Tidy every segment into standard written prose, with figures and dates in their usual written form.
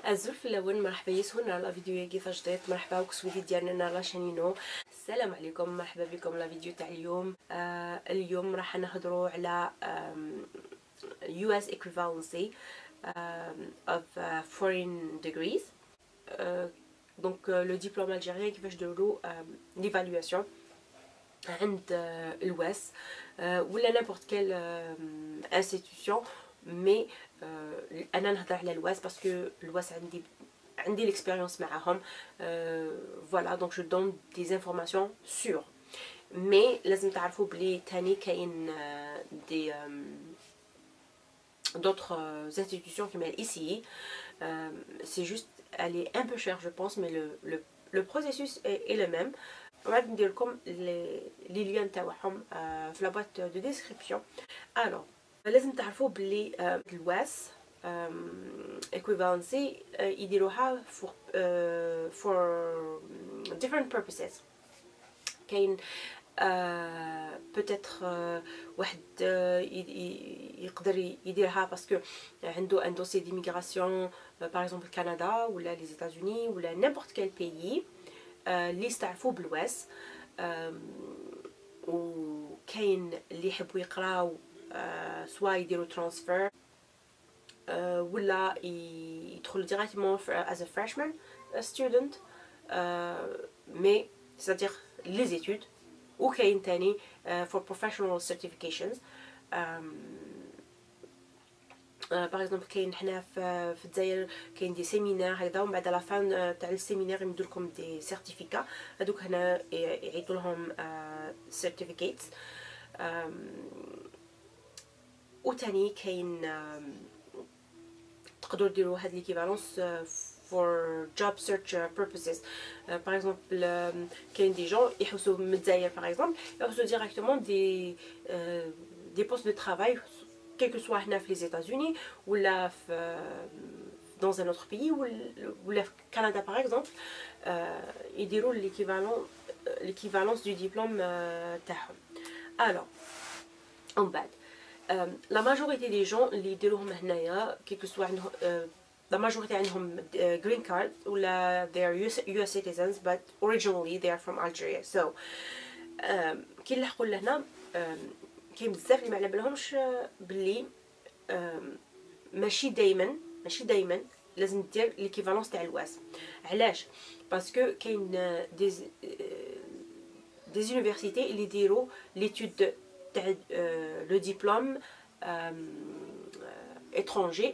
الزول في الاول مرحبا يسهلنا على فيديو كيفاش جديد. مرحبا وكسويدي ديالنا لا شانينو. السلام عليكم، مرحبا بكم لا فيديو تاع اليوم. اليوم راح نهضروا على US equivalency of foreign degrees. دونك لو ديبلوم الجيريان كيفاش ديروا ليفالواسيون عند الواس ولا نيمبورت كيل انستيتيوشن. مي انا نهضر على الواس باسكو الواس عندي l'expérience معاهم. فوالا دونك جو دون دي انفورماسيون سور. مي لازم تعرفوا بلي تاني كاين دي d'autres institutions qui m'aident ici. C'est juste, elle est un peu chère je pense, mais le processus est le même. غادي ندير لكم لي ليان تاعهم في لا بوات دو ديسكريبسيون. الوغ لازم تعرفوا بلي الواس equivalency يديروها for different purposes. كاين peut-être واحد يقدر يديرها باسكو عنده ان دوسي ديميغراسيون باغ اكزومبل كندا ولا لي زيتازوني ولا نيمبورت كيل بيي اللي يستعرفوا بالواس. وكاين اللي يحبوا يقراو سوا يديروا ترانسفير ولا يدخلوا ديريكتومون as a freshman student mais c'est-à-dire les études. وكاين تاني for professional certifications. باغ اكزومبل كاين حنا في الجزائر كاين دي سيمينار هكذا، ومن بعد لا فان تاع السيمينار يمدوا لكم دي سيرتيفيكا، هذوك هنا يعيطوا لهم سيرتيفيكيتس. وتاني كاين تقدروا ديروا هاد ليكيفالونس for job search purposes. par exemple كاين دي جون يحوسوا من الجزائر par exemple يحوسوا ديريكتومون دي بوست دو ترافاي quel que soit هنا في les États-Unis ولا في dans un autre pays ولا في كندا par exemple. يديروا l'équivalence du diplôme تاعهم. alors من بعد la majorité des gens اللي يديروهم هنايا quel que soit عندهم la majorité عندهم green card ولا they are US citizens but originally they are from Algeria. so كي نلحقوا لهنا كاين بزاف اللي ما على بالهمش باللي ماشي دايما لازم دير ليكيفالونس تاع الواس. علاش؟ باسكو كاين دي زونيفرسيتي اللي يديروا ليتود تاع لو ديبلوم étranger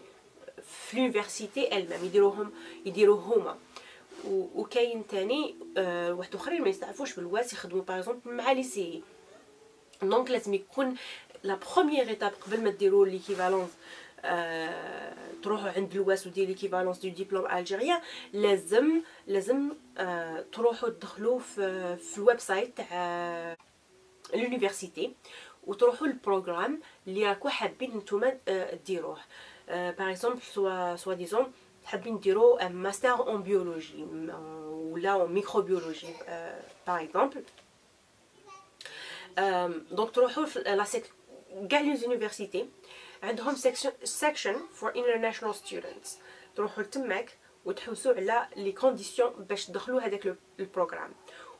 في لونيفرسيتي المام يديروه هما. وكاين تاني واحد اخرين ما يستعرفوش بالواس يخدموا باغ اكزومبل مع لي سي. دونك لازم يكون لا بروميير ايتاب قبل ما ديروا ليكيفالونس تروحوا عند الواس ودير ليكيفالونس دو ديبلوم الجيريان. لازم تروحوا تدخلوا في الويب سايت تاع لونيفرسيتي وتروحوا البروغرام اللي راكو حابين نتوما ديروه. باغ اكزومبل سوا ديزون حابين ديروا ماستر اون بيولوجي ولا ميكروبيولوجي باغ اكزومبل. دونك تروحوا لا كاع لي زونيفرسيتي عندهم section for international students. تروحوا تماك وتحوسوا على لي كونديسيون باش تدخلوا هذاك البروغرام.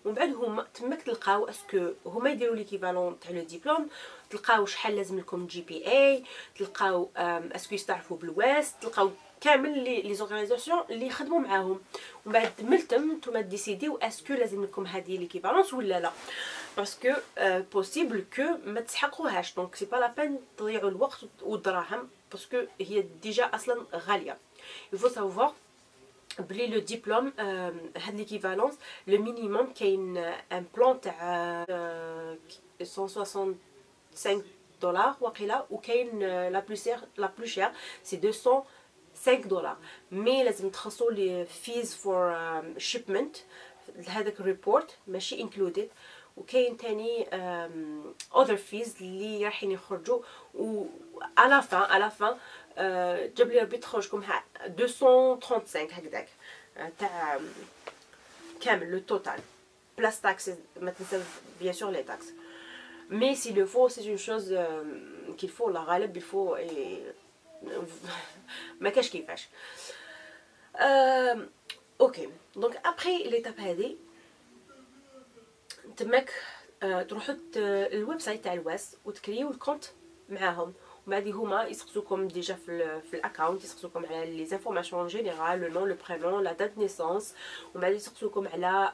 ومن بعد هما تماك تلقاو اسكو هما يديروا ليكيفالون تاع لو ديبلوم، تلقاو شحال لازم لكم جي بي اي، تلقاو اسكو يستعرفوا بالواس، تلقاو كامل لي زورغانيزاسيون اللي يخدموا معاهم. ومن بعد ملتم نتوما ديسيديو اسكو لازم لكم هذه ليكيفالونس ولا لا، باسكو بوسيبل كو ما تسحقوهاش. دونك سي با لا بين تضيعوا الوقت والدراهم باسكو هي ديجا اصلا غاليه. il faut savoir بلي لو ديبلوم هاد ليكيفالونس لو مينيموم كاين ان بلان تاع 165 دولار وقيله، وكاين لا بلو شير سي 205 دولار. مي لازم تخلصوا لي فيز فور شيبمنت لهذاك الريبورت ماشي انكلودد. وكاين تاني other fees اللي رايحين يخرجوا و على فان جاب لي ربي تخرجكم 235 هكذاك تاع كامل لو توتال بلاس تاكس. ما تنساو بيان سور لي تاكس. مي سي لو فو سي اون شوز كيل فو لا غالب il faut ما كاش كيفاش. اوكي دونك ابخي ليتاب هذه تماك تروحوا الويب سايت تاع الواس وتكريو الكونت معاهم، ومن بعد هما يسقسوكم ديجا في الاكونت، يسقسوكم على لي زانفورماسيون جينيرال، لو نون لو برينون لا دات نيسونس، ومن بعد يسقسوكم على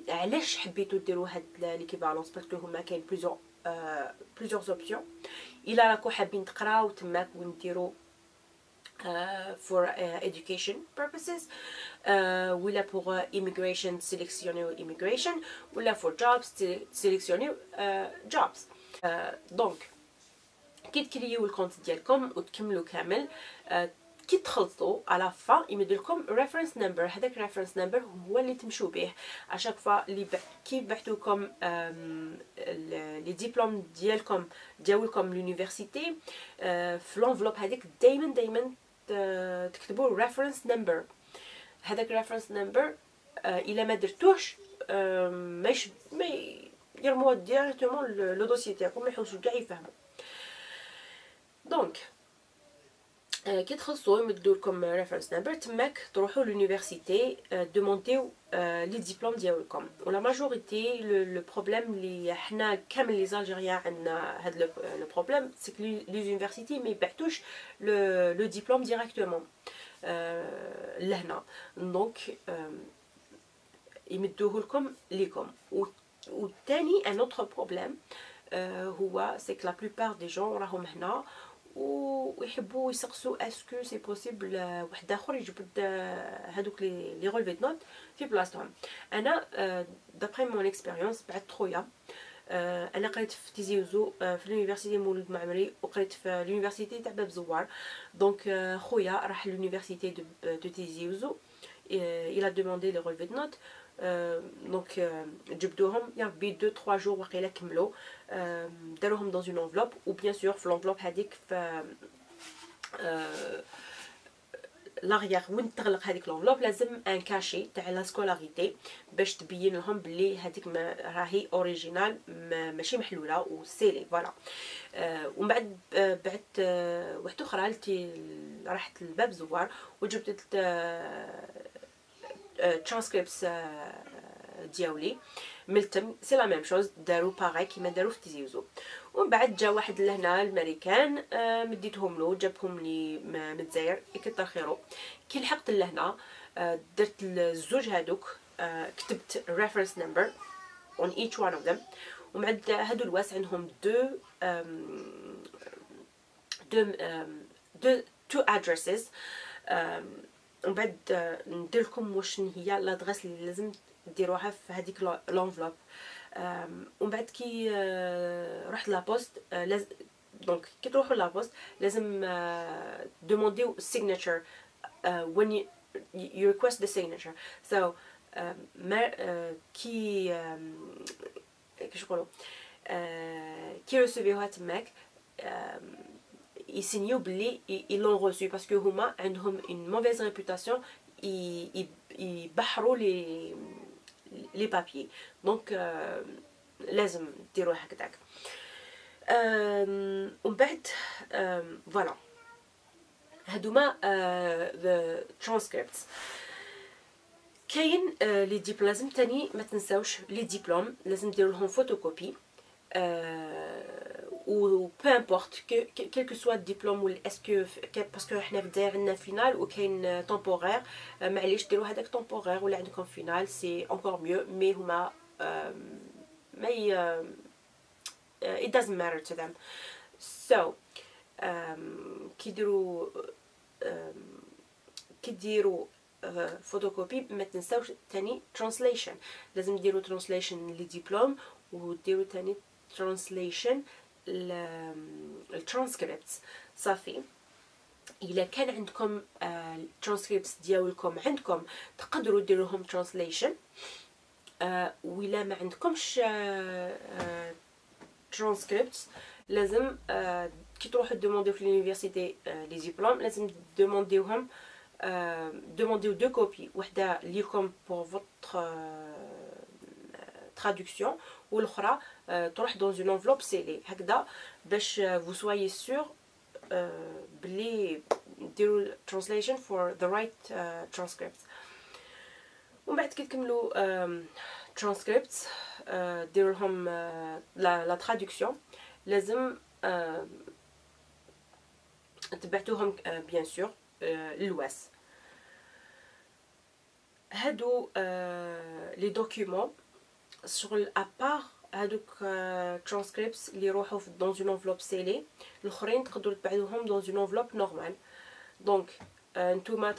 علاش حبيتو ديروا هاد ليكيفالونس، باسكو هما كاين بليزيور اوبسيون الا راكو حابين تقراو تماك ونديروا for education purposes ولا pour immigration sélectionner immigration ولا for jobs sélectionner jobs. دونك كي تكريو الكونت ديالكم وتكملوا كامل كي تخلصوا على فا يمد لكم ريفرنس نمبر. هذاك ريفرنس نمبر هو اللي تمشوا به اشاك فا اللي كي بحثوكم لي ديبلوم ديالكم لونيفرسيتي في لونفلوب هذيك دائما تكتبوا ريفرنس نمبر. هذاك ريفرنس نمبر الا ما درتوش ما يرموا ديريكتومون لو دوسيي تاعكم، ما يحوسوا كاع يفهموا. دونك كي تخلصوا يمدوا لكم ريفرنس نمبر تماك تروحوا لونيفرسيتي دومونديو لي ديبلوم ديالكم. ولا ماجوريتي لو بروبليم اللي حنا كامل لي زالجيريان عندنا هذا لو بروبليم سي كو لي يونيفرسيتي ما يبعثوش لو ديبلوم ديريكتومون لهنا، دونك يمدوه لكم. وثاني ان اوتر بروبليم هو سي كو لا بلوبار دي جون راهم هنا ويحبوا يسقسوا اسكو سي بوسيبل واحد اخر يجبد هذوك لي رولفي دو نوت في بلاصتهم. انا دابري مون اكسبيريونس بعد خويا انا قريت في تيزي وزو في لونيفرسيتي مولود معمري وقريت في لونيفرسيتي تاع باب زوار. دونك خويا راح لونيفرسيتي دو تيزي وزو il a demandé les relevés de notes. دونك جبدوهم يا ربي 2 3 جور وقيلا كملوا داروهم دون اون انفلوب. وبيان سور في لونفلوب هذيك في لاغيير وين تغلق هذيك لونفلوب لازم ان كاشي تاع لا سكولاريتي باش تبين لهم بلي هذيك راهي اوريجينال ماشي محلوله وسيلي فوالا. ومن بعد بعت واحده اخرى راحت لباب زوار وجبت ترانسكريبس دياولي ملتم سي لا ميم شوز داروا باغي كيما داروا في تيزي وزو. ومن بعد جا واحد لهنا الامريكان مديتهم له جابهم لي من الجزائر يكثر خيرو. كي لحقت لهنا درت الزوج هذوك كتبت ريفرنس نمبر on each one of them. ومن بعد هادو الواس عندهم two addresses. ومن بعد ندير لكم واش هي لادريس اللي لازم ديروها في هذيك لونفلوب. ومن بعد كي رحت لابوست لازم دونك كي تروحوا لابوست لازم دومونديو signature when you request the signature. so ما كي كيش نقولوا كي ريسيفيوها تماك يسينيو بلي ils l'ont reçu parce que هما عندهم une mauvaise réputation يبحروا لي بابيي. دونك لازم ديروا هكذاك. ومن بعد فوالا هادوما the transcripts. كاين لي ديبلوم لازم تاني ما تنساوش لي ديبلوم لازم ديروا لهم فوتوكوبي ou peu importe quel que soit le diplôme ou est-ce que parce que حنا في الجزائر عندنا فينال وكاين temporaire معليش ديروا هذاك temporaire ولا عندكم فينال سي encore mieux مي هما ما it doesn't matter to them. so كي ديروا فوتوكوبي ما تنساوش تاني translation لازم ديروا translation للدبلوم وديروا تاني translation الترانسكريبتس. صافي الا كان عندكم الترانسكريبتس ديالكم عندكم تقدروا ديروهم ترانسليشن. ولا ما عندكمش ترانسكريبتس لازم كي تروحوا دومونديو في لونيفرسيتي لي ديبلوم لازم دومونديوهم دومونديو دو كوبي وحده ليكم بور فوتر traduction والاخرى تروح dans une enveloppe scellée هكذا باش vous soyez sûr بلي ديروا translation for the right transcripts. ومن بعد كي تكملوا transcripts ديروا لهم لا traduction لازم تبعتوهم بيان سور للواس. هادو لي دوكيومون شغل ابار هادوك transcripts اللي يروحوا dans une enveloppe scellée، الاخرين تقدروا تبعتوهم dans une enveloppe normale. دونك نتوما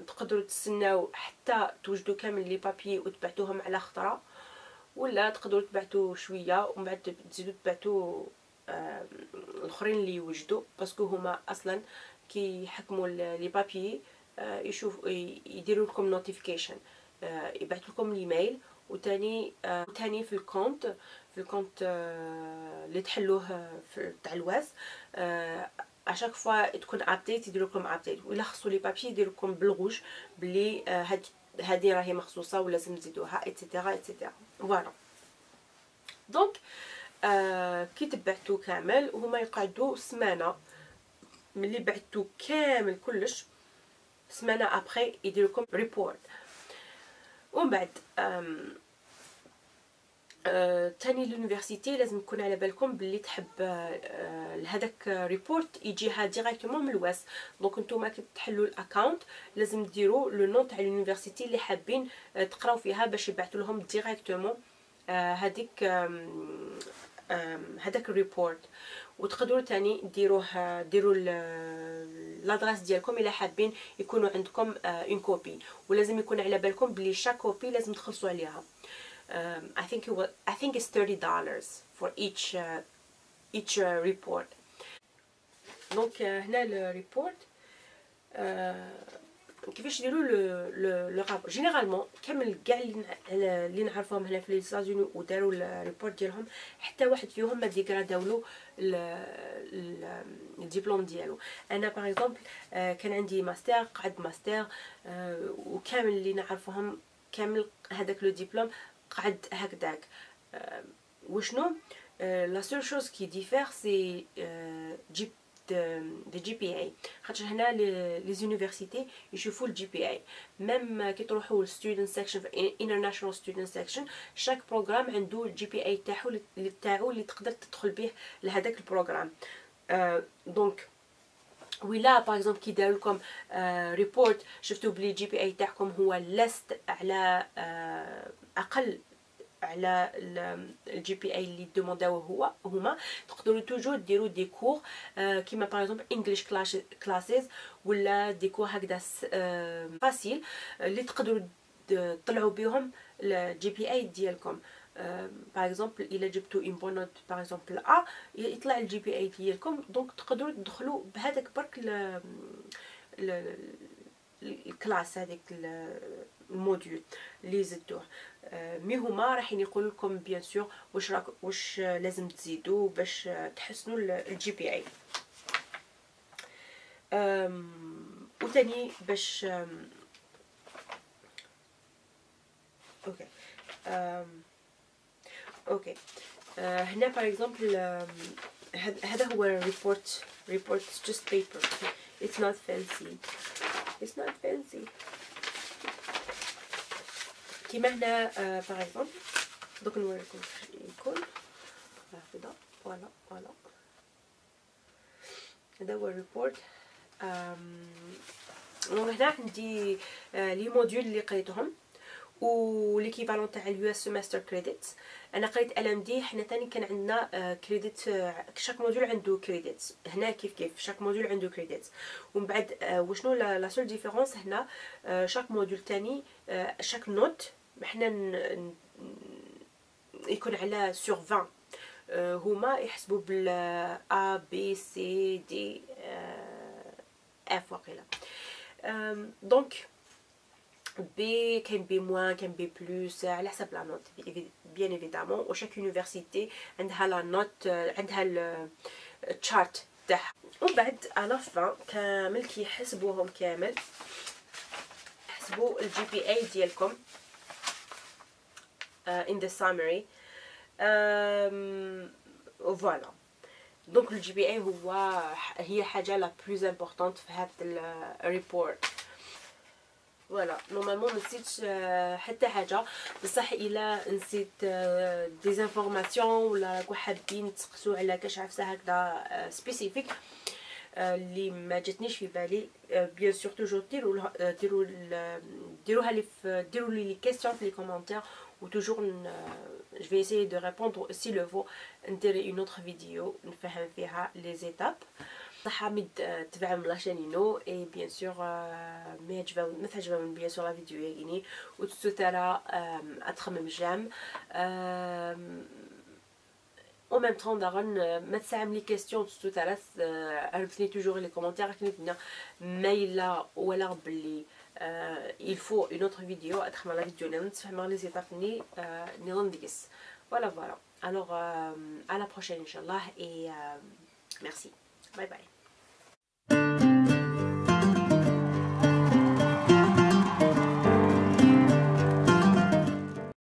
تقدروا تستناو حتى توجدوا كامل لي بابي وتبعتوهم على خطره، ولا تقدروا تبعتوا شويه ومن بعد تزيدوا تبعتوا الاخرين اللي يوجدوا، باسكو هما اصلا كي يحكموا لي بابي يشوف يديروا لكم نوتيفيكيشن، يبعثوا لكم الايميل، وتاني في الكونت اللي تحلوه تاع الواس اشاك فوا تكون ابديت يديروا لكم ابديت، ولا خصوا لي بابي يديروا لكم بالغوج بلي هذه راهي مخصوصه ولازم تزيدوها ايتترا ايتترا. فوالا دونك كي تبعتو كامل وهما يقعدوا سمانه ملي بعتو كامل كلش، سمانه ابري يديروا لكم ريبورت. ومن بعد تاني لونيفرسيتي لازم تكون على بالكم باللي تحب هذاك ريبورت يجيها ديريكتومون من الواس. دونك نتوما كي تحلوا الاكونت لازم ديروا لو نون تاع لونيفرسيتي اللي حابين تقراو فيها باش يبعثوا لهم ديريكتومون هذاك الريبورت. وتقدروا تاني ديروا لادريس ديالكم الا حابين يكونوا عندكم اون كوبي، ولازم يكون على بالكم بلي شاك كوبي لازم تخلصوا عليها. I think it's $30 for each report. دونك هنا الريبورت كيفاش يديروا لو رابور. جينيرالمون كامل كاع اللي نعرفهم هنا في لي ستازوني وداروا الريبورت ديالهم حتى واحد فيهم ما ديغراداولو الدبلوم ديالو. انا باغ اكزومبل كان عندي ماستر، قعد ماستر وكامل اللي نعرفهم كامل هذاك لو دبلوم قعد هكذاك. وشنو لا سول شوز كي ديفير سي دي جي بي اي، خاطر هنا لي زونيفرسيتي يشوفوا الجي بي اي. ميم كي تروحوا للستودنت سيكشن في انترناشونال ستودنت سيكشن، شاك بروغرام عنده الجي بي اي تاعو اللي تقدر تدخل به لهذاك البروغرام. دونك ولا باغ اكزومبل كي داروا لكم ريبورت شفتوا بلي جي بي اي تاعكم هو لست على اقل على الجي بي اي اللي دومونداو هما، تقدروا توجور ديروا دي كور كيما باغ اكزومبل انجلش كلاسز ولا دي كور هكذا فاسيل اللي تقدروا تطلعوا بهم الجي بي اي ديالكم. باغ اكزومبل الا جبتوا اون بون نوت باغ اكزومبل ا يطلع الجي بي اي ديالكم، دونك تقدروا تدخلوا بهذاك برك الكلاس هذيك الموديول اللي زدوه. مي هما راحين يقول لكم بيان سور واش لازم تزيدوا باش تحسنوا الجي بي اي. وثاني باش اوكي هنا باغ اكزومبل هذا هو ريبورت just paper. It's not fancy. كيما هنا باغ اكزومبل دوك نوريكم يكون هكذا. فوالا هذا هو الريبورت. هنا عندي لي موديول اللي قريتهم وليكيفالون تاع اليو اس سيمستر كريديت. انا قريت ال ام دي، حنا ثاني كان عندنا كريديت، شاك موديول عنده كريديت. هنا كيف شاك موديول عنده كريديت. ومن بعد وشنو لا سول ديفيرونس هنا شاك موديول ثاني شاك نوت حنا يكون على سور 20 هما يحسبوا بال A B C D F وقيلا. دونك بي كاين بي موان كاين بي بلس على حسب لا نوت بيان ايفيدامون. وشاك يونيفرسيتي عندها لا نوت عندها التشارت تاعها. ومن بعد على فان كامل كيحسبوهم كامل، يحسبوا الجي بي اي ديالكم in the summary. فوالا دونك الجي بي اي هي حاجه لا بلوز امبورطونت في هذا الريبورت. فوالا نورمالمون ما نسيتش حتى حاجه، بصح الا نسيت دي زانفورماسيون ولا راكو حابين تسقسو على كاش عفسه هكذا سبيسيفيك اللي ما جاتنيش في بالي، بيان سور توجور ديروها لي ديروا لي كيسيون في لي كومونتير، و توجور je vais essayer de répondre s'il le faut. ندير une autre vidéo نفهم فيها les étapes. صح مد تبعوا من لاشينينو اي بيان سور ما تعجبهم بيان سور لا فيديو يعني وتسترى اتخمم جام او ميم طون داغن ما تسعم لي كيسيون تسترى عرفتني توجور لي كومونتير كنت مايله ولا بلي il faut une autre vidéo اتخمم لا فيديو اللي نتفهم لي زيتاب ني ندقس voilà alors à la prochaine inchallah et merci, bye bye.